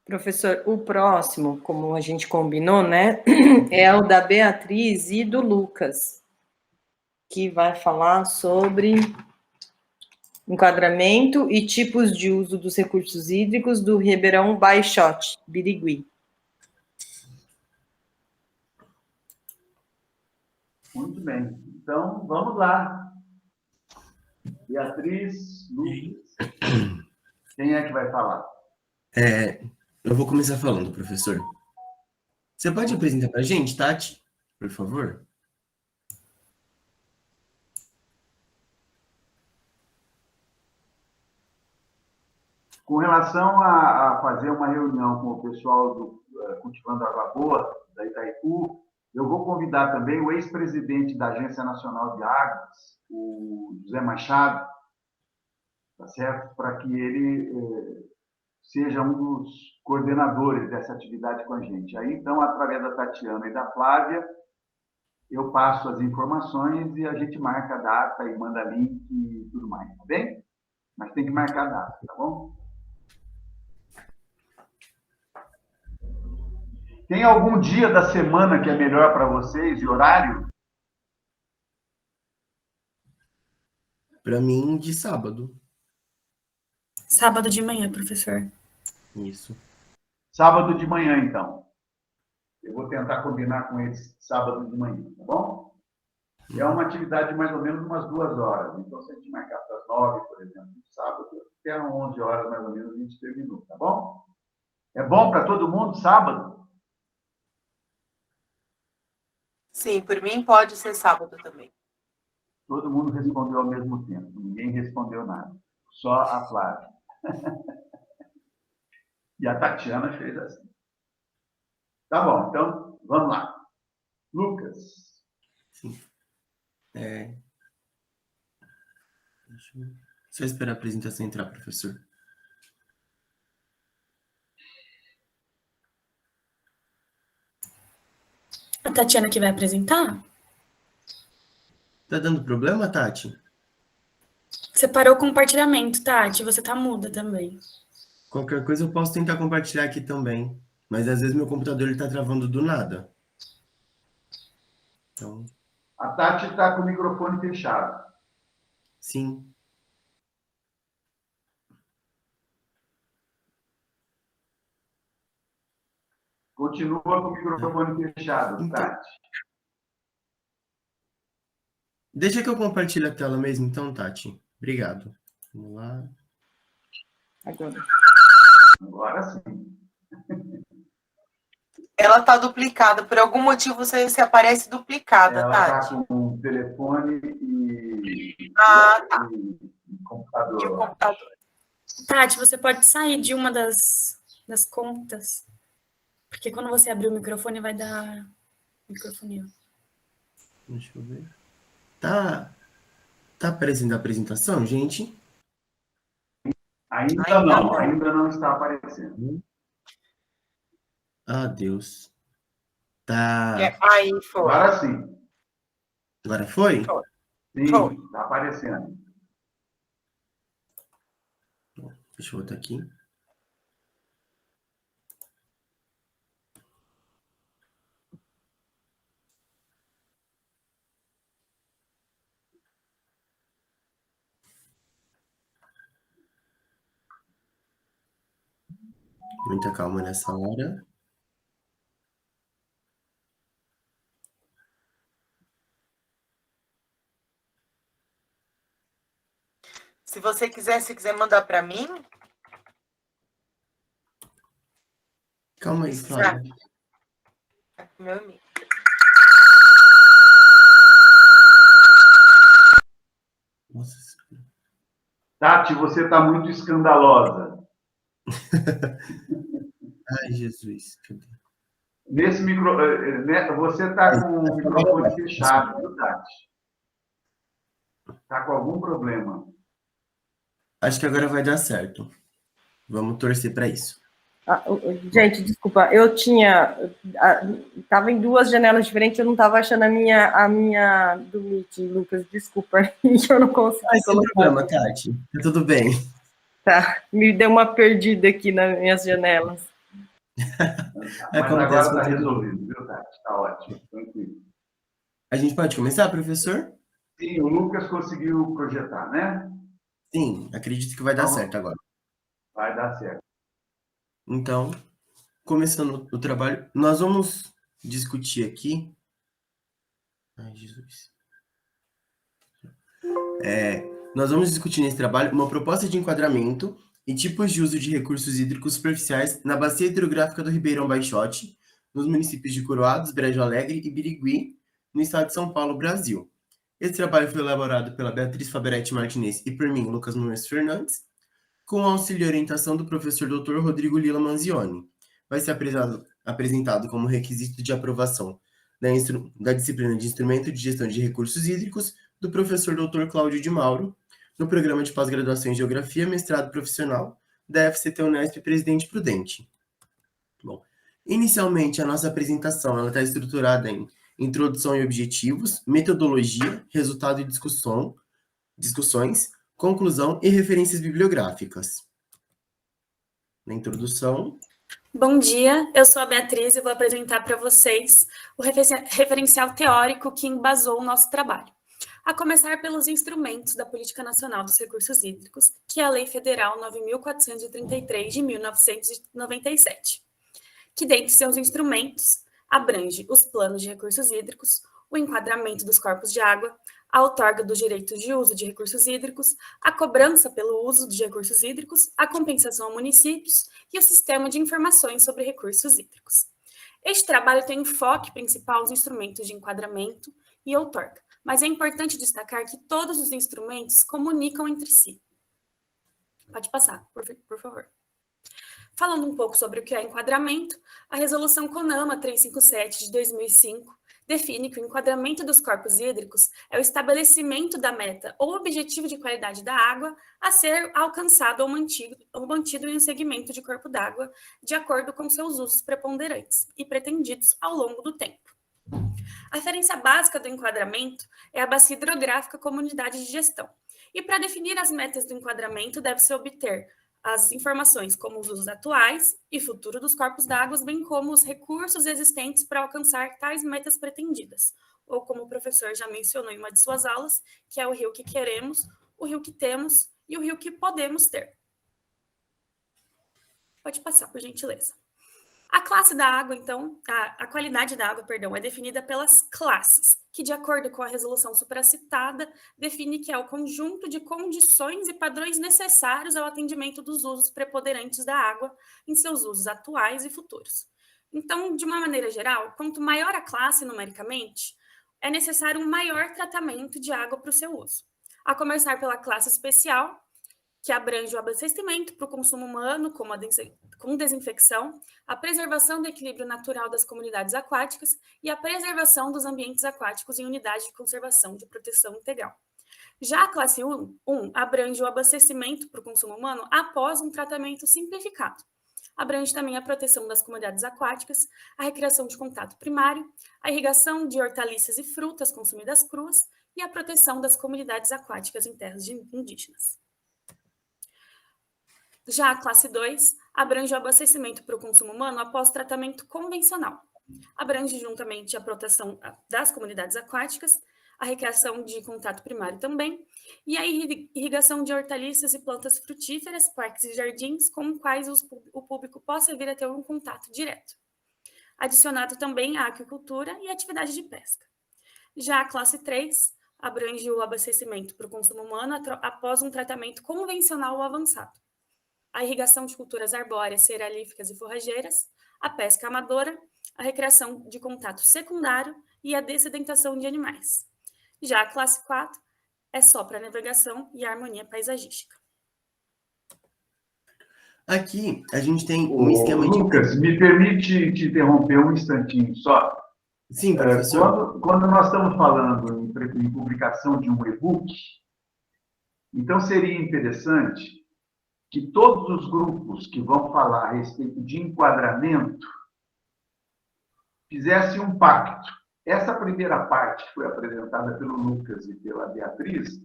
Professor, o próximo, como a gente combinou, né, é o da Beatriz e do Lucas, que vai falar sobre enquadramento e tipos de uso dos recursos hídricos do Ribeirão Baixote, Birigui. Muito bem. Então, vamos lá. Beatriz, Lucas. Quem é que vai falar? Eu vou começar falando, professor. Você pode apresentar para a gente, Tati, por favor? Com relação a fazer uma reunião com o pessoal do Cultivando Água Boa, da Itaipu, eu vou convidar também o ex-presidente da Agência Nacional de Águas, o José Machado, tá certo? Para que ele seja um dos coordenadores dessa atividade com a gente. Aí, então, através da Tatiana e da Flávia, eu passo as informações e a gente marca a data e manda link e tudo mais, tá bem? Mas tem que marcar a data, tá bom? Tem algum dia da semana que é melhor para vocês e horário? Para mim, de sábado. Sábado de manhã, professor. Isso. Sábado de manhã, então. Eu vou tentar combinar com eles sábado de manhã, tá bom? E é uma atividade de mais ou menos umas 2 horas. Então, se a gente marcar para as 9, por exemplo, sábado, até às 11 horas, mais ou menos, a gente terminou, tá bom? É bom para todo mundo sábado? Sim, por mim pode ser sábado também. Todo mundo respondeu ao mesmo tempo. Ninguém respondeu nada. Só a Flávia. E a Tatiana fez assim. Tá bom, então, vamos lá. Lucas. Sim. Só esperar a apresentação entrar, professor. A Tatiana que vai apresentar? Tá dando problema, Tati? Você parou o compartilhamento, Tati. Você tá muda também. Qualquer coisa eu posso tentar compartilhar aqui também. Mas às vezes meu computador ele tá travando do nada. Então, A Tati está com o microfone fechado. sim. Continua com o microfone fechado, Então, Tati. deixa que eu compartilhe a tela mesmo, então, Tati. Obrigado. Vamos lá. Agora sim. Ela está duplicada. Por algum motivo você se aparece duplicada, Ela Tati. está com o telefone e Tá. e computador. E o computador. Tati, você pode sair de uma das contas. Porque quando você abrir o microfone, vai dar microfone. Deixa eu ver. Tá aparecendo a apresentação, gente? Ainda não está aparecendo. Ah, Deus. Tá. Aí foi. Agora sim. Agora foi? Sim, Foi. está aparecendo. Deixa eu botar aqui. Muita calma nessa hora. Se você quiser mandar para mim. Calma aí, Flávia. Meu amigo. Nossa Senhora. Tati, você está muito escandalosa. Ai, Jesus. Cadê? Nesse você está com o microfone fechado, viu, Tati? Está com algum problema? Acho que agora vai dar certo. Vamos torcer para isso. Gente, desculpa, eu estava em 2 janelas diferentes, eu não estava achando a minha do Meet, Lucas, desculpa, eu não consegui Sem problema, Tati. Tá tudo bem. Tá, me deu uma perdida aqui nas minhas janelas. Mas Acontece agora com está todo mundo. resolvido, viu, Tati? Está ótimo, tranquilo. A gente pode começar, professor? Sim, o Lucas conseguiu projetar, né? Sim, acredito que vai dar certo agora. Vai dar certo. Então, começando o trabalho, nós vamos discutir aqui. Ai, Jesus. Nós vamos discutir nesse trabalho uma proposta de enquadramento e tipos de uso de recursos hídricos superficiais na bacia hidrográfica do Ribeirão Baixote, nos municípios de Coroados, Brejo Alegre e Birigui, no estado de São Paulo, Brasil. Esse trabalho foi elaborado pela Beatriz Faberetti Martinez e por mim, Lucas Nunes Fernandes, com auxílio e orientação do professor Dr. Rodrigo Lila Manzioni. Vai ser apresentado como requisito de aprovação da disciplina de Instrumento de Gestão de Recursos Hídricos do professor Dr. Cláudio de Mauro, no programa de pós-graduação em Geografia, mestrado profissional, da FCT Unesp Presidente Prudente. Bom, inicialmente, a nossa apresentação está estruturada em introdução e objetivos, metodologia, resultado e discussões, conclusão e referências bibliográficas. Na introdução... Bom dia, eu sou a Beatriz e vou apresentar para vocês o referencial teórico que embasou o nosso trabalho. A começar pelos instrumentos da Política Nacional dos Recursos Hídricos, que é a Lei Federal 9.433 de 1997, que dentre seus instrumentos abrange os planos de recursos hídricos, o enquadramento dos corpos de água, a outorga dos direitos de uso de recursos hídricos, a cobrança pelo uso de recursos hídricos, a compensação a municípios e o sistema de informações sobre recursos hídricos. Este trabalho tem enfoque principal nos instrumentos de enquadramento e outorga, mas é importante destacar que todos os instrumentos comunicam entre si. Pode passar, por favor. Falando um pouco sobre o que é enquadramento, a Resolução CONAMA 357 de 2005 define que o enquadramento dos corpos hídricos é o estabelecimento da meta ou objetivo de qualidade da água a ser alcançado ou mantido em um segmento de corpo d'água de acordo com seus usos preponderantes e pretendidos ao longo do tempo. A referência básica do enquadramento é a bacia hidrográfica como unidade de gestão. E para definir as metas do enquadramento, deve-se obter as informações como os usos atuais e futuro dos corpos d'água, bem como os recursos existentes para alcançar tais metas pretendidas, ou como o professor já mencionou em uma de suas aulas, que é o rio que queremos, o rio que temos e o rio que podemos ter. Pode passar, por gentileza. A classe da água, então, a qualidade da água, perdão, é definida pelas classes, que, de acordo com a resolução supracitada, define que é o conjunto de condições e padrões necessários ao atendimento dos usos preponderantes da água em seus usos atuais e futuros. Então, de uma maneira geral, quanto maior a classe numericamente, é necessário um maior tratamento de água para o seu uso. A começar pela classe especial, que abrange o abastecimento para o consumo humano, com desinfecção, a preservação do equilíbrio natural das comunidades aquáticas e a preservação dos ambientes aquáticos em unidade de conservação de proteção integral. Já a classe 1 abrange o abastecimento para o consumo humano após um tratamento simplificado. Abrange também a proteção das comunidades aquáticas, a recreação de contato primário, a irrigação de hortaliças e frutas consumidas cruas e a proteção das comunidades aquáticas em terras indígenas. Já a classe 2 abrange o abastecimento para o consumo humano após tratamento convencional. Abrange juntamente a proteção das comunidades aquáticas, a recreação de contato primário também, e a irrigação de hortaliças e plantas frutíferas, parques e jardins, com os quais o público possa vir a ter um contato direto. Adicionado também a aquicultura e a atividade de pesca. Já a classe 3 abrange o abastecimento para o consumo humano após um tratamento convencional ou avançado. A irrigação de culturas arbóreas, cerealíferas e forrageiras, a pesca amadora, a recreação de contato secundário e a dessedentação de animais. Já a classe 4 é só para navegação e harmonia paisagística. Aqui a gente tem um esquema de... Lucas, me permite te interromper um instantinho só? Sim, professor. Quando nós estamos falando em publicação de um e-book, então seria interessante que todos os grupos que vão falar a respeito de enquadramento fizessem um pacto. Essa primeira parte que foi apresentada pelo Lucas e pela Beatriz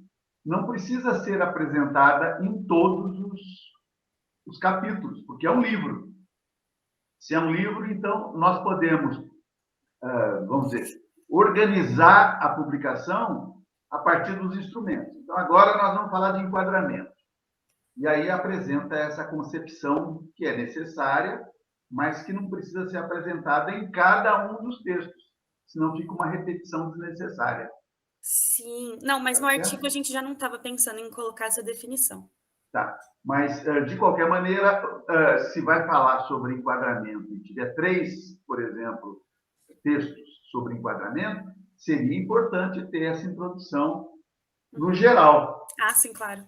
não precisa ser apresentada em todos os capítulos, porque é um livro. Se é um livro, então, nós podemos, vamos dizer, organizar a publicação a partir dos instrumentos. Então, agora nós vamos falar de enquadramento. E aí apresenta essa concepção que é necessária, mas que não precisa ser apresentada em cada um dos textos, senão fica uma repetição desnecessária. Sim, não, mas no artigo a gente já não estava pensando em colocar essa definição. Tá, mas, de qualquer maneira, se vai falar sobre enquadramento e tiver 3, por exemplo, textos sobre enquadramento, seria importante ter essa introdução no geral. Ah, sim, claro.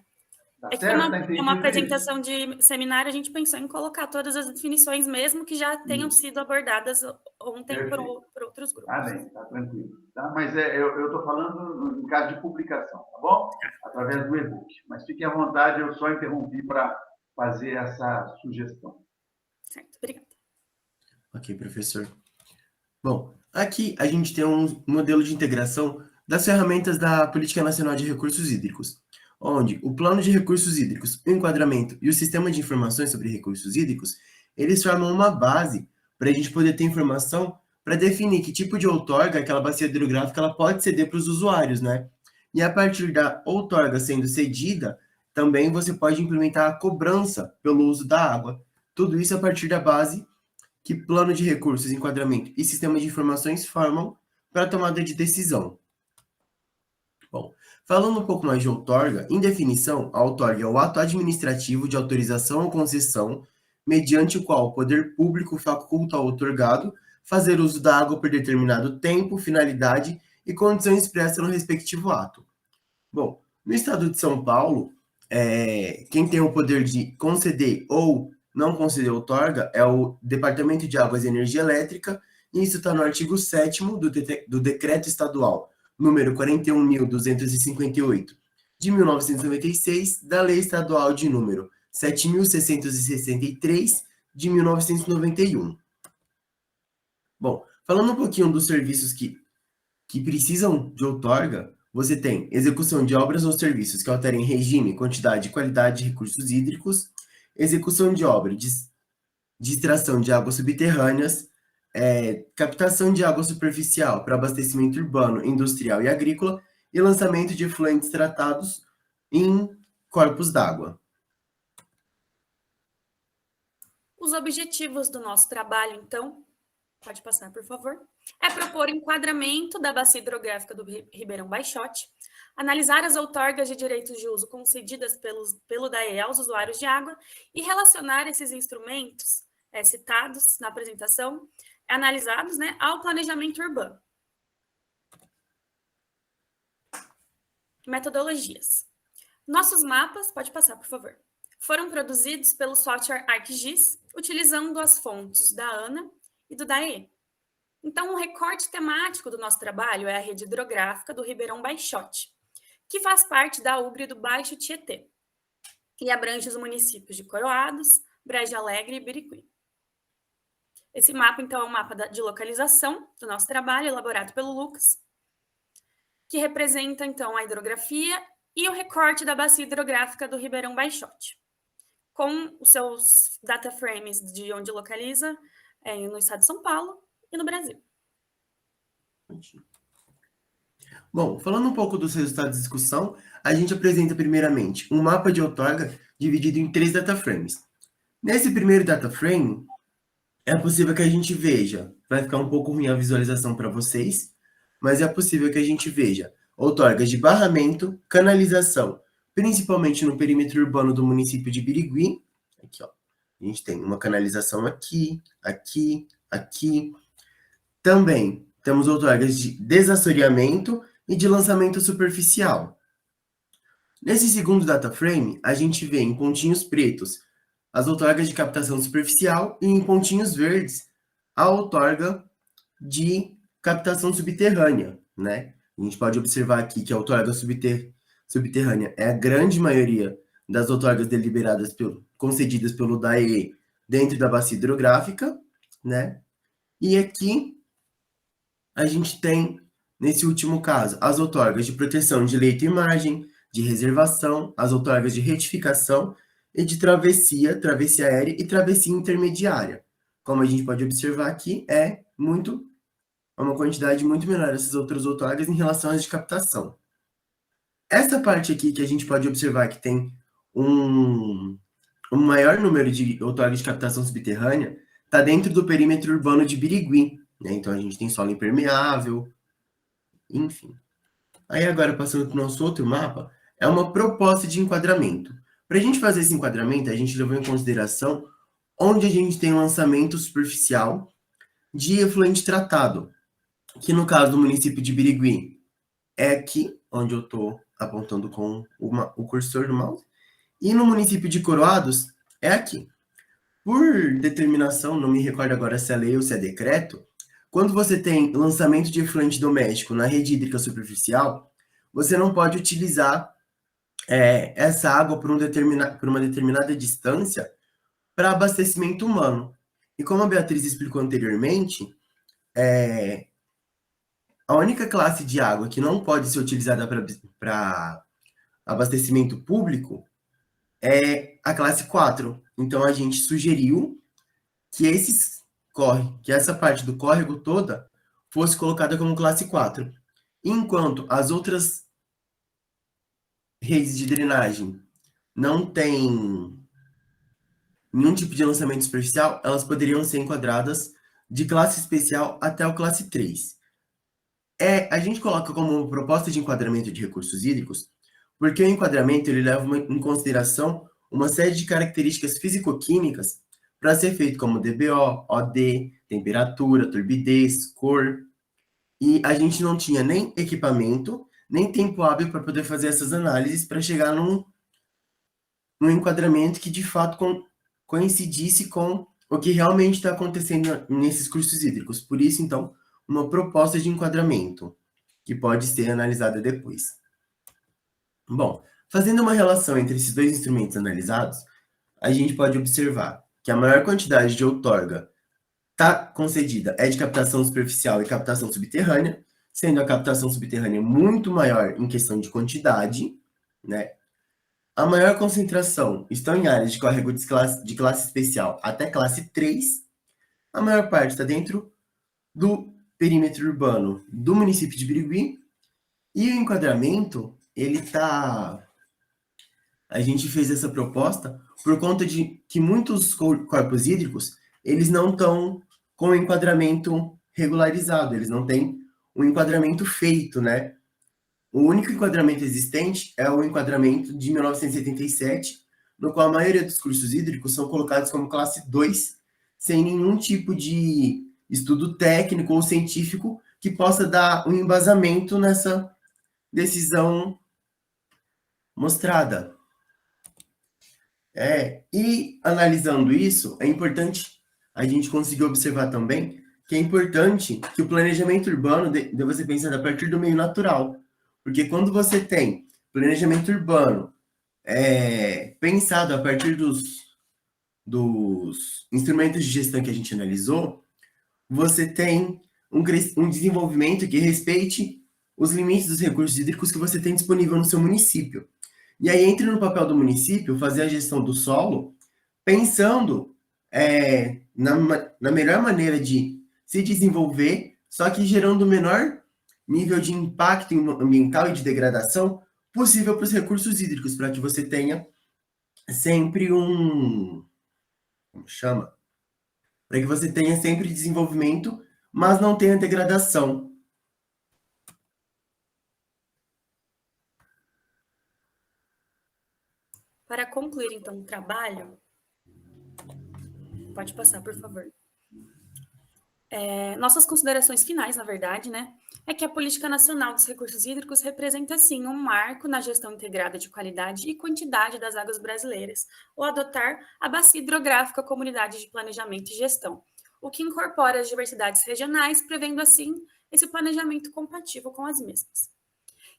Tá É que certo? uma, Tá entendido uma isso? apresentação de seminário, a gente pensou em colocar todas as definições, mesmo que já tenham sido abordadas ontem por outros grupos. Ah, bem, tá tranquilo. Tá? Mas eu estou falando em caso de publicação, tá bom? Através do e-book. Mas fiquem à vontade, eu só interrompi para fazer essa sugestão. Certo, obrigada. Ok, professor. Bom, aqui a gente tem um modelo de integração das ferramentas da Política Nacional de Recursos Hídricos, onde o Plano de Recursos Hídricos, o enquadramento e o Sistema de Informações sobre Recursos Hídricos, eles formam uma base para a gente poder ter informação para definir que tipo de outorga aquela bacia hidrográfica ela pode ceder para os usuários, né? E a partir da outorga sendo cedida, também você pode implementar a cobrança pelo uso da água. Tudo isso a partir da base que plano de recursos, enquadramento e sistema de informações formam para a tomada de decisão. Bom, falando um pouco mais de outorga, em definição, a outorga é o ato administrativo de autorização ou concessão, mediante o qual o poder público faculta ao outorgado fazer uso da água por determinado tempo, finalidade e condição expressa no respectivo ato. Bom, no estado de São Paulo, quem tem o poder de conceder ou não conceder outorga é o Departamento de Águas e Energia Elétrica, e isso está no artigo 7º do Decreto Estadual número 41.258, de 1996, da Lei Estadual de número 7.663, de 1991. Bom, falando um pouquinho dos serviços que precisam de outorga, você tem execução de obras ou serviços que alterem regime, quantidade e qualidade de recursos hídricos, execução de obra de extração de águas subterrâneas, captação de água superficial para abastecimento urbano, industrial e agrícola, e lançamento de efluentes tratados em corpos d'água. Os objetivos do nosso trabalho, então, pode passar, por favor, é propor enquadramento da bacia hidrográfica do Ribeirão Baixote, analisar as outorgas de direitos de uso concedidas pelo DAE aos usuários de água e relacionar esses instrumentos citados na apresentação, analisados, né, ao planejamento urbano. Metodologias. Nossos mapas, pode passar, por favor, foram produzidos pelo software ArcGIS, utilizando as fontes da ANA e do DAE. Então, o recorte temático do nosso trabalho é a rede hidrográfica do Ribeirão Baixote, que faz parte da UBRE do Baixo Tietê, e abrange os municípios de Coroados, Brejo Alegre e Biricuí. Esse mapa, então, é um mapa de localização do nosso trabalho, elaborado pelo Lucas, que representa, então, a hidrografia e o recorte da bacia hidrográfica do Ribeirão Baixote, com os seus data frames de onde localiza no estado de São Paulo e no Brasil. Bom, falando um pouco dos resultados de discussão, a gente apresenta primeiramente um mapa de outorga dividido em 3 data frames. Nesse primeiro data frame, é possível que a gente veja, vai ficar um pouco ruim a visualização para vocês, mas é possível que a gente veja outorgas de barramento, canalização, principalmente no perímetro urbano do município de Birigui. Aqui, ó. A gente tem uma canalização aqui, aqui, aqui. Também temos outorgas de desassoreamento e de lançamento superficial. Nesse segundo data frame, a gente vê em pontinhos pretos as outorgas de captação superficial e em pontinhos verdes a outorga de captação subterrânea, né? A gente pode observar aqui que a outorga subterrânea é a grande maioria das outorgas deliberadas concedidas pelo DAE dentro da bacia hidrográfica, né? E aqui a gente tem, nesse último caso, as outorgas de proteção de leito e margem, de reservação, as outorgas de retificação e de travessia aérea e travessia intermediária, como a gente pode observar aqui, é uma quantidade muito menor dessas outras outorgas em relação às de captação. Essa parte aqui que a gente pode observar que tem um maior número de outorgas de captação subterrânea está dentro do perímetro urbano de Birigui, né? Então a gente tem solo impermeável, enfim. Aí agora, passando para o nosso outro mapa, é uma proposta de enquadramento. Para a gente fazer esse enquadramento, a gente levou em consideração onde a gente tem um lançamento superficial de efluente tratado, que no caso do município de Birigui é aqui, onde eu estou apontando com o cursor do mouse, e no município de Coroados é aqui. Por determinação, não me recordo agora se é lei ou se é decreto, quando você tem lançamento de efluente doméstico na rede hídrica superficial, você não pode utilizar essa água por uma determinada distância para abastecimento humano. E como a Beatriz explicou anteriormente, a única classe de água que não pode ser utilizada para abastecimento público é a classe 4. Então, a gente sugeriu que essa parte do córrego toda fosse colocada como classe 4. Enquanto as outras redes de drenagem não têm nenhum tipo de lançamento superficial, elas poderiam ser enquadradas de classe especial até o classe 3. A gente coloca como proposta de enquadramento de recursos hídricos, porque o enquadramento ele leva em consideração uma série de características físico-químicas para ser feito como DBO, OD, temperatura, turbidez, cor. E a gente não tinha nem equipamento, nem tempo hábil para poder fazer essas análises para chegar num enquadramento que de fato coincidisse com o que realmente está acontecendo nesses cursos hídricos. Por isso, então, uma proposta de enquadramento, que pode ser analisada depois. Bom, fazendo uma relação entre esses dois instrumentos analisados, a gente pode observar que a maior quantidade de outorga concedida é de captação superficial e captação subterrânea, sendo a captação subterrânea muito maior em questão de quantidade, né? A maior concentração estão em áreas de córrego de classe especial até classe 3. A maior parte está dentro do perímetro urbano do município de Birigui. E o enquadramento, a gente fez essa proposta por conta de que muitos corpos hídricos, eles não estão com o enquadramento regularizado, eles não têm um enquadramento feito, né? O único enquadramento existente é o enquadramento de 1977, no qual a maioria dos cursos hídricos são colocados como classe 2, sem nenhum tipo de estudo técnico ou científico que possa dar um embasamento nessa decisão mostrada. E analisando isso, é importante a gente conseguir observar também que é importante que o planejamento urbano deva ser pensado a partir do meio natural. Porque quando você tem planejamento urbano pensado a partir dos instrumentos de gestão que a gente analisou, você tem um desenvolvimento que respeite os limites dos recursos hídricos que você tem disponível no seu município. E aí entra no papel do município fazer a gestão do solo pensando na melhor maneira de se desenvolver, só que gerando o menor nível de impacto ambiental e de degradação possível para os recursos hídricos, para que você tenha sempre para que você tenha sempre desenvolvimento, mas não tenha degradação. Para concluir, então, o trabalho, pode passar, por favor. Nossas considerações finais, na verdade, né, é que a Política Nacional dos Recursos Hídricos representa, sim, um marco na gestão integrada de qualidade e quantidade das águas brasileiras, ou adotar a Bacia Hidrográfica como unidade de planejamento e gestão, o que incorpora as diversidades regionais, prevendo, assim, esse planejamento compatível com as mesmas.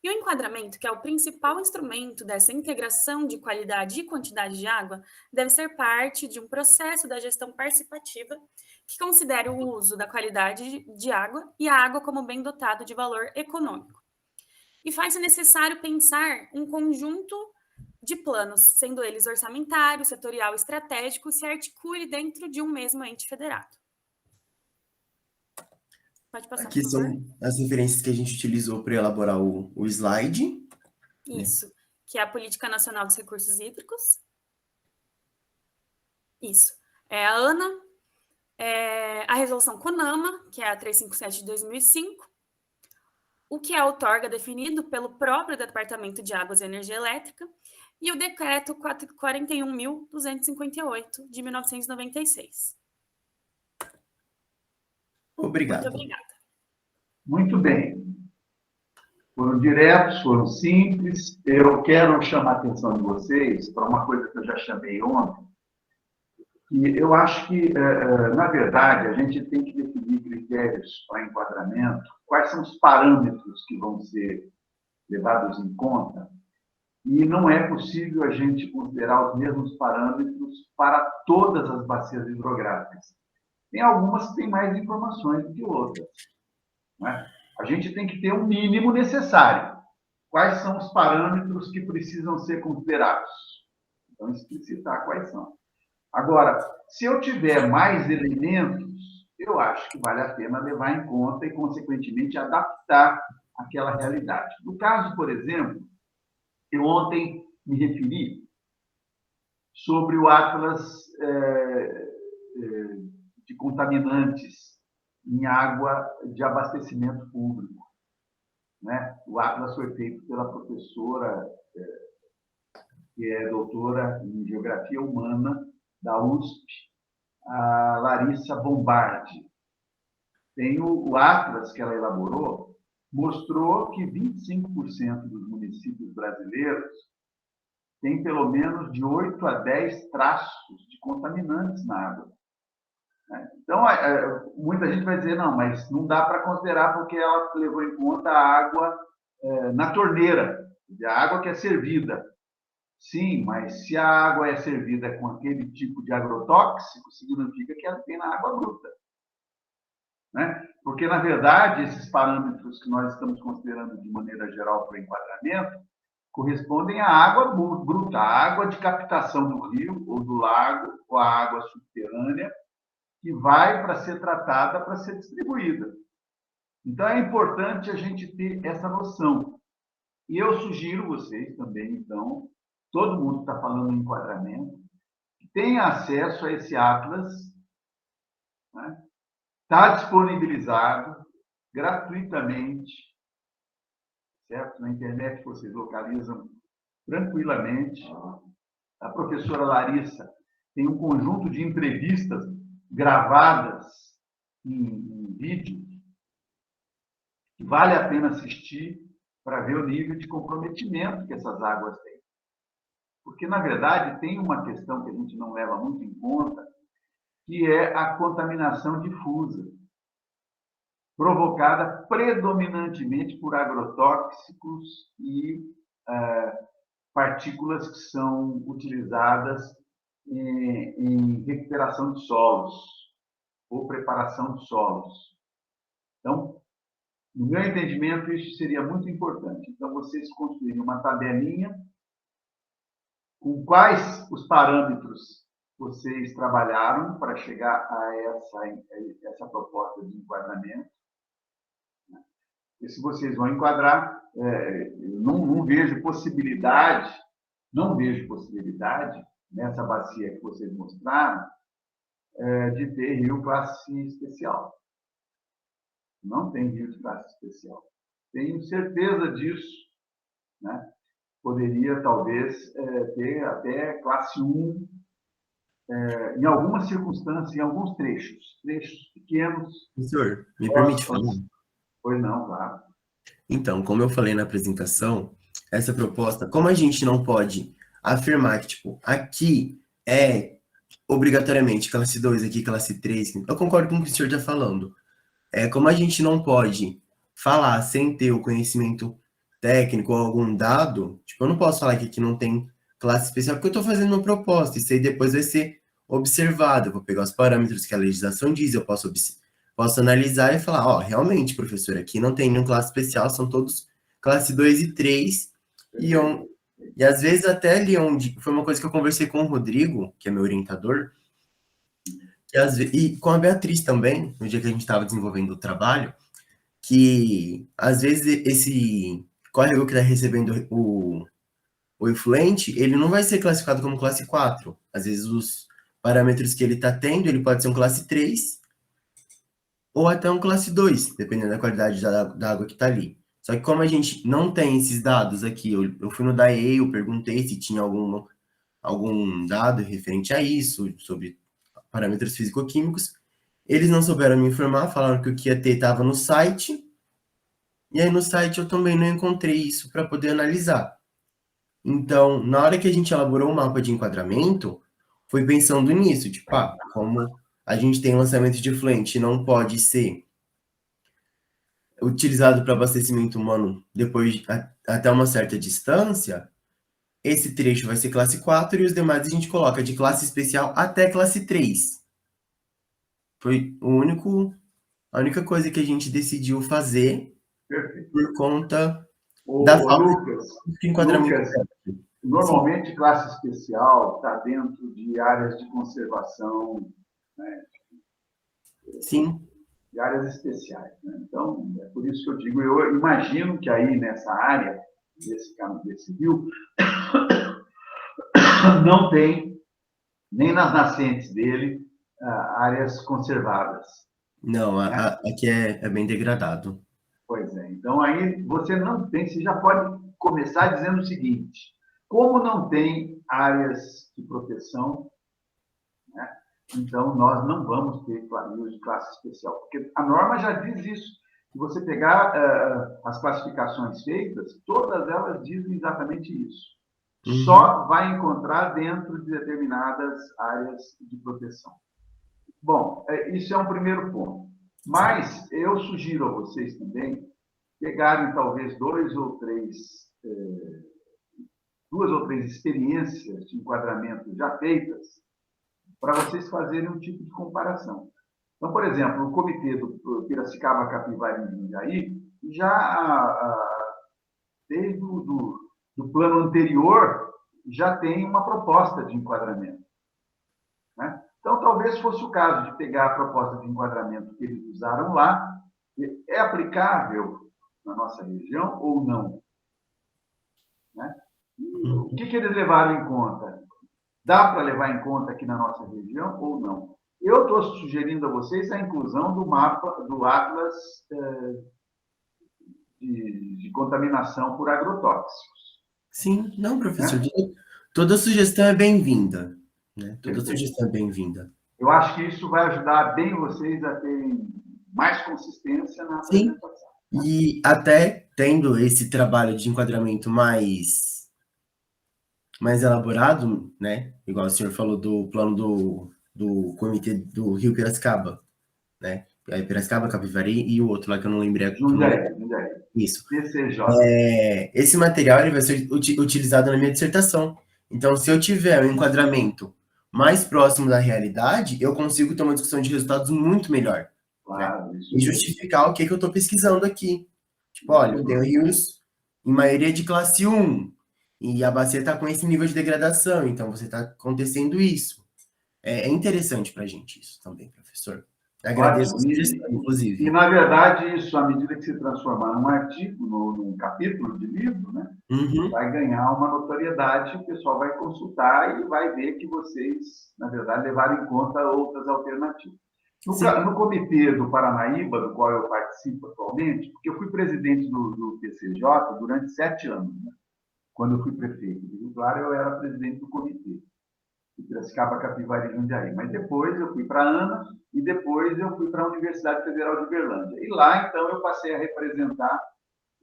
E o enquadramento, que é o principal instrumento dessa integração de qualidade e quantidade de água, deve ser parte de um processo da gestão participativa que considere o uso da qualidade de água e a água como bem dotado de valor econômico. E faz-se necessário pensar um conjunto de planos, sendo eles orçamentário, setorial e estratégico, se articule dentro de um mesmo ente federado. Pode passar, Aqui por favor. são as referências que a gente utilizou para elaborar o slide. Isso, que é a Política Nacional dos Recursos Hídricos. Isso. É a ANA, a Resolução CONAMA, que é a 357 de 2005, o que é a outorga definido pelo próprio Departamento de Águas e Energia Elétrica, e o Decreto 41.258, de 1996. Obrigado. Muito obrigada. Muito bem. Foram diretos, foram simples. Eu quero chamar a atenção de vocês para uma coisa que eu já chamei ontem, e eu acho que, na verdade, a gente tem que definir critérios para enquadramento, quais são os parâmetros que vão ser levados em conta, e não é possível a gente considerar os mesmos parâmetros para todas as bacias hidrográficas. Tem algumas que têm mais informações do que outras, não é? A gente tem que ter um mínimo necessário. Quais são os parâmetros que precisam ser considerados? Então, explicitar quais são. Agora, se eu tiver mais elementos, eu acho que vale a pena levar em conta e, consequentemente, adaptar àquela realidade. No caso, por exemplo, eu ontem me referi sobre o Atlas de contaminantes em água de abastecimento público, né? O Atlas foi feito pela professora, que é doutora em Geografia Humana, da USP, a Larissa Bombardi. Tem o Atlas que ela elaborou, mostrou que 25% dos municípios brasileiros têm pelo menos de 8 a 10 traços de contaminantes na água. Então, muita gente vai dizer, não, mas não dá para considerar porque ela levou em conta a água na torneira, a água que é servida. Sim, mas se a água é servida com aquele tipo de agrotóxico, significa que ela tem na água bruta, né? Porque, na verdade, esses parâmetros que nós estamos considerando de maneira geral para o enquadramento correspondem à água bruta, à água de captação do rio ou do lago, ou à água subterrânea, que vai para ser tratada, para ser distribuída. Então, é importante a gente ter essa noção. E eu sugiro vocês também, então, todo mundo está falando em enquadramento, que tenha acesso a esse Atlas, né? Está disponibilizado gratuitamente, certo? Na internet vocês localizam tranquilamente. A professora Larissa tem um conjunto de entrevistas gravadas em vídeo que vale a pena assistir para ver o nível de comprometimento que essas águas têm. Porque, na verdade, tem uma questão que a gente não leva muito em conta, que é a contaminação difusa, provocada predominantemente por agrotóxicos e partículas que são utilizadas em recuperação de solos ou preparação de solos. Então, no meu entendimento, isso seria muito importante. Então, vocês construírem uma tabelinha com quais os parâmetros vocês trabalharam para chegar a essa proposta de enquadramento. E se vocês vão enquadrar, não vejo possibilidade nessa bacia que vocês mostraram de ter rio classe especial. Não tem rio de classe especial. Tenho certeza disso, né? Poderia, talvez, ter até classe 1, em algumas circunstâncias, em alguns trechos pequenos. Professor, me permite falar? Pois não, claro. Então, como eu falei na apresentação, essa proposta, como a gente não pode afirmar que, tipo, aqui é obrigatoriamente classe 2, aqui classe 3, eu concordo com o que o senhor está falando. Como a gente não pode falar sem ter o conhecimento técnico ou algum dado, tipo, eu não posso falar que aqui não tem classe especial, porque eu estou fazendo uma proposta, isso aí depois vai ser observado, eu vou pegar os parâmetros que a legislação diz, eu posso analisar e falar, ó, realmente, professor, aqui não tem nenhum classe especial, são todos classe 2 e 3, e às vezes até ali onde, foi uma coisa que eu conversei com o Rodrigo, que é meu orientador, E com a Beatriz também, no dia que a gente estava desenvolvendo o trabalho, que às vezes esse córrego que está recebendo o efluente, ele não vai ser classificado como classe 4. Às vezes os parâmetros que ele está tendo, ele pode ser um classe 3 ou até um classe 2, dependendo da qualidade da água que está ali. Só que como a gente não tem esses dados aqui, eu fui no DAE, eu perguntei se tinha algum dado referente a isso, sobre parâmetros físico-químicos. Eles não souberam me informar, falaram que o que ia ter estava no site, e aí no site eu também não encontrei isso para poder analisar. Então, na hora que a gente elaborou o mapa de enquadramento, foi pensando nisso, tipo, como a gente tem lançamento de efluente e não pode ser utilizado para abastecimento humano depois até uma certa distância, esse trecho vai ser classe 4 e os demais a gente coloca de classe especial até classe 3. Foi a única coisa que a gente decidiu fazer. Perfeito. Por conta da falta de enquadramento. Lucas, normalmente classe especial está dentro de áreas de conservação, né? Sim. De áreas especiais, né? Então, é por isso que eu digo, eu imagino que aí nessa área, desse rio, não tem, nem nas nascentes dele, áreas conservadas. Não, né? Aqui é bem degradado. Pois é. Então, aí você não tem, você já pode começar dizendo o seguinte: como não tem áreas de proteção, né, então nós não vamos ter rios de classe especial, porque a norma já diz isso. Se você pegar as classificações feitas, todas elas dizem exatamente isso. Uhum. Só vai encontrar dentro de determinadas áreas de proteção. Bom, isso é um primeiro ponto. Mas eu sugiro a vocês também pegarem talvez duas ou três experiências de enquadramento já feitas para vocês fazerem um tipo de comparação. Então, por exemplo, o comitê do Piracicaba, Capivari e Jundiaí já, desde do plano anterior, já tem uma proposta de enquadramento, né? Então, talvez fosse o caso de pegar a proposta de enquadramento que eles usaram lá, é aplicável na nossa região ou não, né? O que eles levaram em conta? Dá para levar em conta aqui na nossa região ou não? Eu estou sugerindo a vocês a inclusão do mapa, do Atlas de contaminação por agrotóxicos. Sim, não, professor. Né? Toda sugestão é bem-vinda. Né? Toda sugestão é bem-vinda. Eu acho que isso vai ajudar bem vocês a terem mais consistência na apresentação. Sim. E até tendo esse trabalho de enquadramento mais elaborado, né? Igual o senhor falou do plano do comitê do Rio Piracicaba, né? Aí Piracicaba, Capivari e o outro lá que eu não lembrei. Jundiaí. Isso. PCJ. Esse material ele vai ser utilizado na minha dissertação. Então, se eu tiver um enquadramento mais próximo da realidade, eu consigo ter uma discussão de resultados muito melhor. Claro, né? E justificar o que eu estou pesquisando aqui. Tipo, olha, eu tenho rios em maioria de classe 1, e a bacia está com esse nível de degradação, então você está acontecendo isso. É interessante para a gente isso também, professor. Agradeço a sugestão, inclusive. E, na verdade, isso, à medida que se transformar num artigo, num capítulo de livro, né, vai ganhar uma notoriedade, o pessoal vai consultar e vai ver que vocês, na verdade, levaram em conta outras alternativas. No comitê do Paranaíba, do qual eu participo atualmente, porque eu fui presidente do PCJ durante 7 anos, né, quando eu fui prefeito. Claro, eu era presidente do comitê de Piracicaba, Capivari e Jundiaí. Mas depois eu fui para a ANA e depois eu fui para a Universidade Federal de Uberlândia. E lá, então, eu passei a representar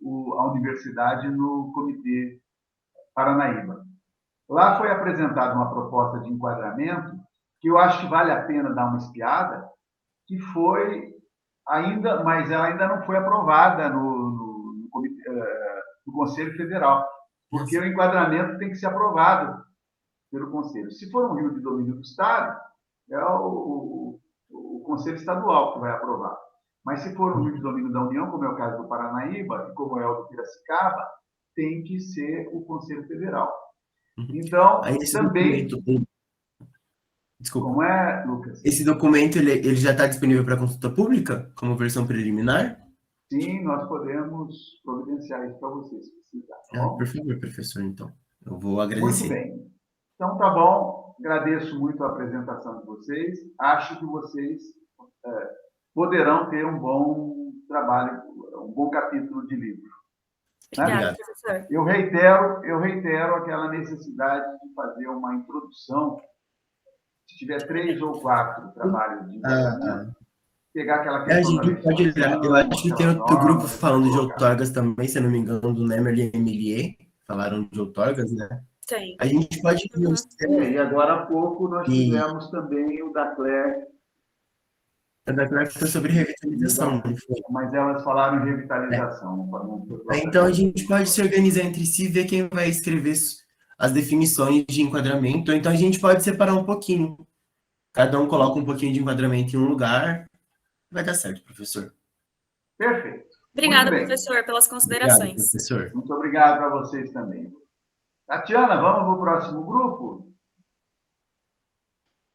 a universidade no Comitê Paranaíba. Lá foi apresentada uma proposta de enquadramento que eu acho que vale a pena dar uma espiada, que foi ainda, mas ela ainda não foi aprovada no Conselho Federal, porque o enquadramento tem que ser aprovado pelo Conselho. Se for um rio de domínio do Estado, é o Conselho Estadual que vai aprovar. Mas se for um rio de domínio da União, como é o caso do Paranaíba, e como é o do Piracicaba, tem que ser o Conselho Federal. Então, também... Desculpa. Como é, Lucas? Esse documento, ele já está disponível para consulta pública, como versão preliminar? Sim, nós podemos providenciar isso para você, se precisar. Tá bom? Por favor, professor, então. Eu vou Muito agradecer. bem. Então, tá bom. Agradeço muito a apresentação de vocês. Acho que vocês poderão ter um bom trabalho, um bom capítulo de livro. Obrigada, Obrigado. professor. Eu reitero aquela necessidade de fazer uma introdução. Se tiver 3 ou 4 trabalhos de enquadramento, pegar aquela A questão da gente pode olhar, eu acho que tem aquelas outro grupo normas, falando de colocar. outorgas também, se eu não me engano, do Nemer e Emilier, falaram de outorgas, né? Tem. A gente pode ver os E agora há pouco nós tivemos também o da Claire, a da Clara foi sobre revitalização, não foi? mas elas falaram em revitalização. Não foi Então a gente pode se organizar entre si e ver quem vai escrever as definições de enquadramento, ou então a gente pode separar um pouquinho. Cada um coloca um pouquinho de enquadramento em um lugar. Vai dar certo, professor. Perfeito. Obrigada, Muito bem. professor, pelas Obrigado, considerações. professor. Muito obrigado para vocês também. Tatiana, vamos para o próximo grupo?